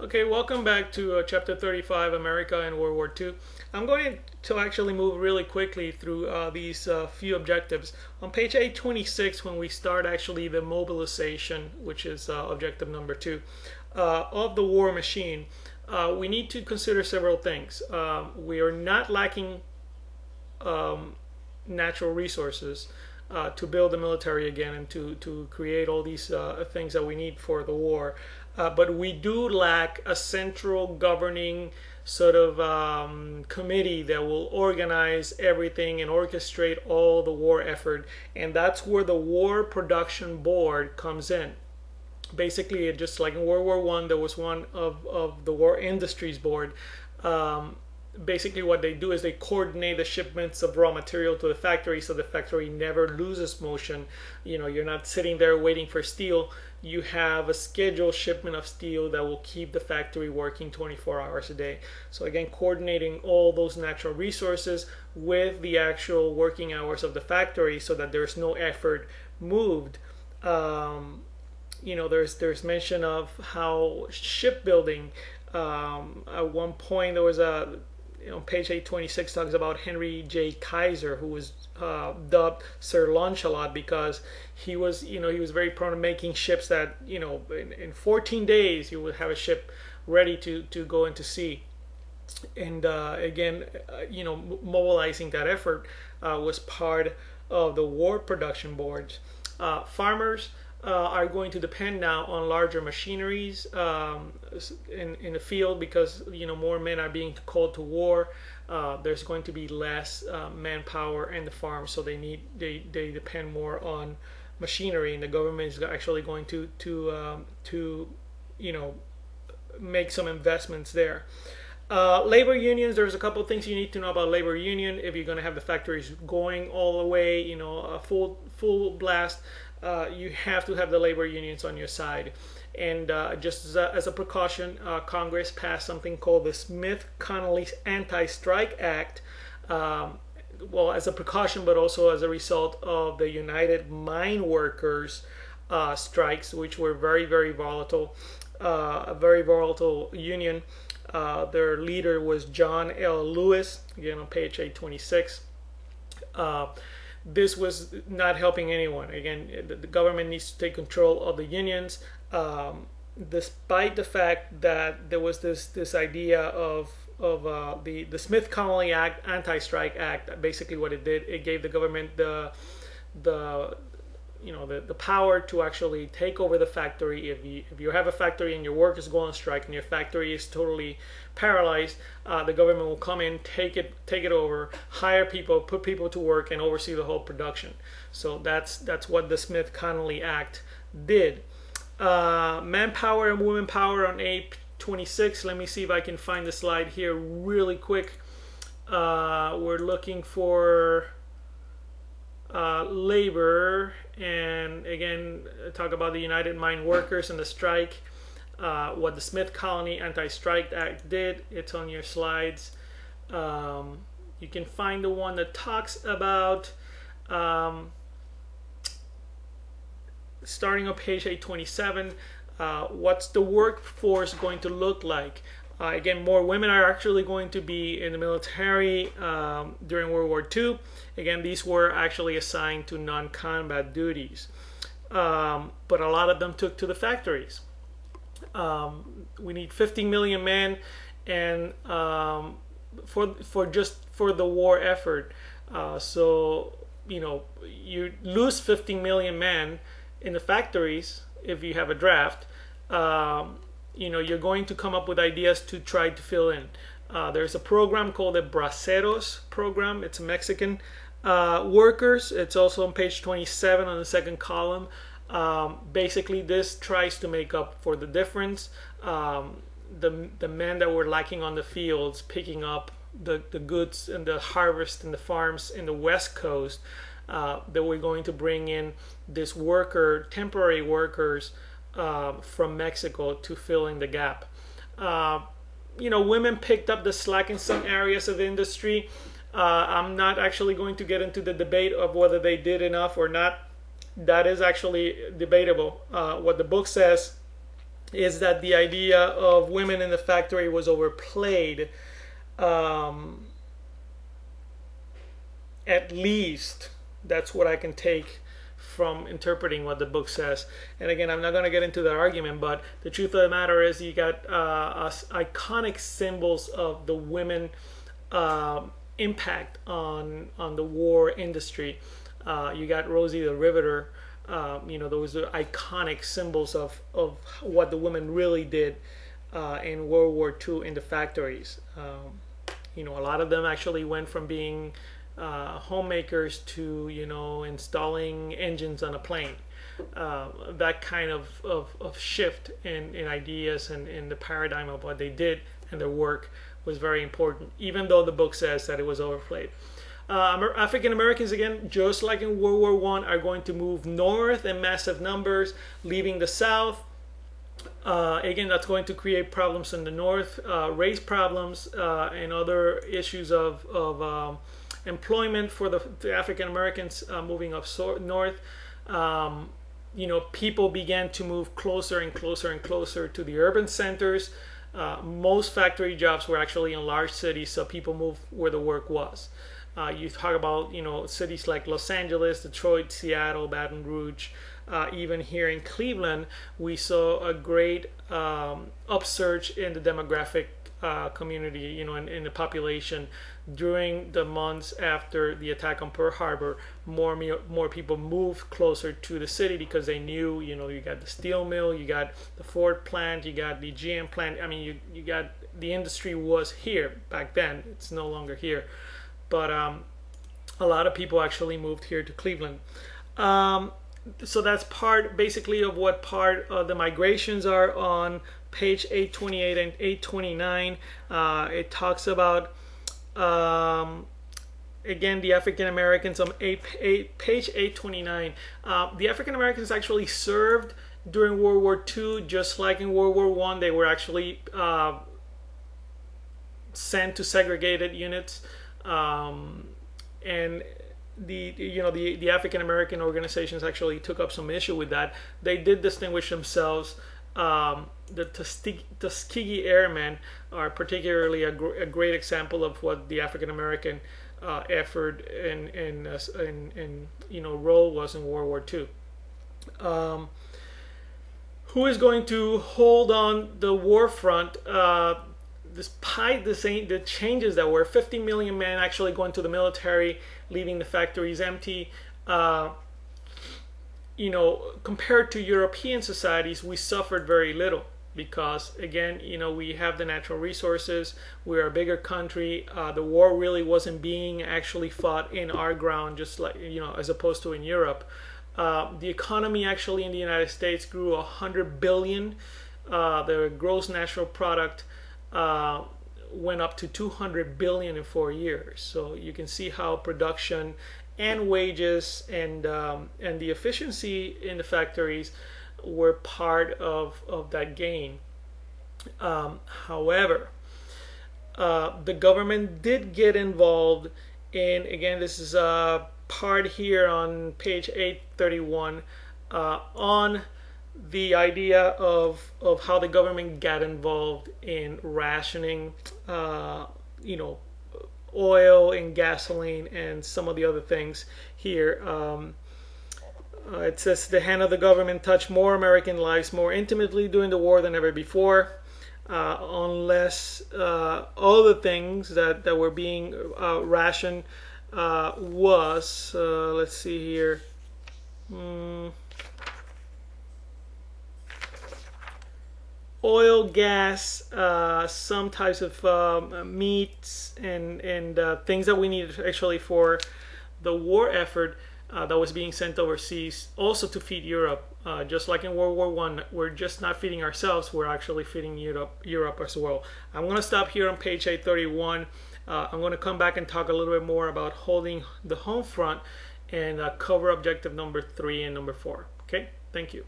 Okay, welcome back to chapter 35, America and World War II. I'm going to actually move really quickly through these few objectives. On page 826, when we start actually the mobilization, which is objective number 2, of the war machine, we need to consider several things. We are not lacking natural resources to build the military again and to create all these things that we need for the war. But we do lack a central governing sort of committee that will organize everything and orchestrate all the war effort. And that's where the War Production Board comes in. Basically, just like in World War One, there was one of the War Industries Board. Basically what they do is they coordinate the shipments of raw material to the factory so the factory never loses motion. You know, you're not sitting there waiting for steel. You have a scheduled shipment of steel that will keep the factory working 24 hours a day. So again, coordinating all those natural resources with the actual working hours of the factory so that there's no effort moved. You know, there's mention of how shipbuilding, at one point there was a, on page 826 talks about Henry J. Kaiser, who was dubbed Sir Launch-a-Lot because he was very prone to making ships that, in 14 days you would have a ship ready to go into sea. And again, mobilizing that effort was part of the War Production Boards. Farmers are going to depend now on larger machineries in the field because more men are being called to war. There's going to be less manpower in the farm, so they depend more on machinery, and the government is actually going to make some investments there. Labor unions, there's a couple of things you need to know about labor union if you're going to have the factories going all the way, a full blast. You have to have the labor unions on your side. And just as a precaution, Congress passed something called the Smith-Connolly Anti-Strike Act, well, as a precaution, but also as a result of the United Mine Workers strikes, which were very, very volatile, a very volatile union. Their leader was John L. Lewis, again on page 826. This was not helping anyone. Again, the government needs to take control of the unions, despite the fact that there was this idea of the Smith-Connolly Act, Anti-Strike Act. Basically, what it did, it gave the government the power to actually take over the factory. If you have a factory and your workers go on strike and your factory is totally paralyzed, the government will come in, take it over, hire people, put people to work, and oversee the whole production. So that's what the Smith-Connolly Act did. Manpower and women power on 826. Let me see if I can find the slide here really quick. We're looking for labor, and again talk about the United Mine Workers and the strike, what the Smith-Connolly Anti-Strike Act did. It's on your slides. You can find the one that talks about starting on page 827, what's the workforce going to look like. Again, more women are actually going to be in the military during World War II. Again, these were actually assigned to non-combat duties, but a lot of them took to the factories. We need 50 million men, and for the war effort. So you lose 50 million men in the factories if you have a draft. You're going to come up with ideas to try to fill in. There's a program called the Braceros program. It's Mexican workers. It's also on page 27 on the second column. Basically, this tries to make up for the difference. The men that were lacking on the fields, picking up the goods and the harvest in the farms in the West Coast, that we're going to bring in this temporary workers from Mexico to fill in the gap. Women picked up the slack in some areas of industry. I'm not actually going to get into the debate of whether they did enough or not. That is actually debatable. What the book says is that the idea of women in the factory was overplayed. Um, at least that's what I can take from interpreting what the book says. And again, I'm not going to get into that argument, but the truth of the matter is, you got iconic symbols of the women impact on the war industry. You got Rosie the Riveter. Those are iconic symbols of what the women really did in World War II in the factories. A lot of them actually went from being homemakers to installing engines on a plane. That kind of shift in ideas and in the paradigm of what they did and their work was very important, even though the book says that it was overplayed. African Americans, again, just like in World War I, are going to move north in massive numbers, leaving the South. Again, that's going to create problems in the North, race problems, and other issues of employment for the African Americans moving up north. People began to move closer and closer and closer to the urban centers. Most factory jobs were actually in large cities, so people moved where the work was. You talk about cities like Los Angeles, Detroit, Seattle, Baton Rouge. Even here in Cleveland, we saw a great upsurge in the demographic community, in the population during the months after the attack on Pearl Harbor. More people moved closer to the city because they knew, you got the steel mill, you got the Ford plant, you got the GM plant. I mean, you got the industry was here back then. It's no longer here, but a lot of people actually moved here to Cleveland. So that's part basically of what part of the migrations are on page 828 and 829. It talks about again the African Americans on page 829. The African Americans actually served during World War II, just like in World War I. They were actually sent to segregated units, and the African American organizations actually took up some issue with that. They did distinguish themselves. The Tuskegee Airmen are particularly a great example of what the African American effort and role was in World War II. Who is going to hold on the war front? Despite the changes that were 50 million men actually going to the military, leaving the factories empty, compared to European societies, we suffered very little because, again, we have the natural resources. We're a bigger country. The war really wasn't being actually fought in our ground, just like, as opposed to in Europe. The economy actually in the United States grew 100 billion. The gross national product went up to 200 billion in 4 years. So you can see how production and wages and the efficiency in the factories were part of that gain. However, the government did get involved in, again, this is a part here on page 831, on the idea of how the government got involved in rationing, oil and gasoline and some of the other things here. It says the hand of the government touched more American lives more intimately during the war than ever before, unless all the things that were being rationed was, let's see here, oil, gas, some types of meats and things that we needed actually for the war effort that was being sent overseas, also to feed Europe. Just like in World War I, we're just not feeding ourselves, we're actually feeding Europe as well. I'm going to stop here on page 831. I'm going to come back and talk a little bit more about holding the home front and cover objective number 3 and number 4. Okay, thank you.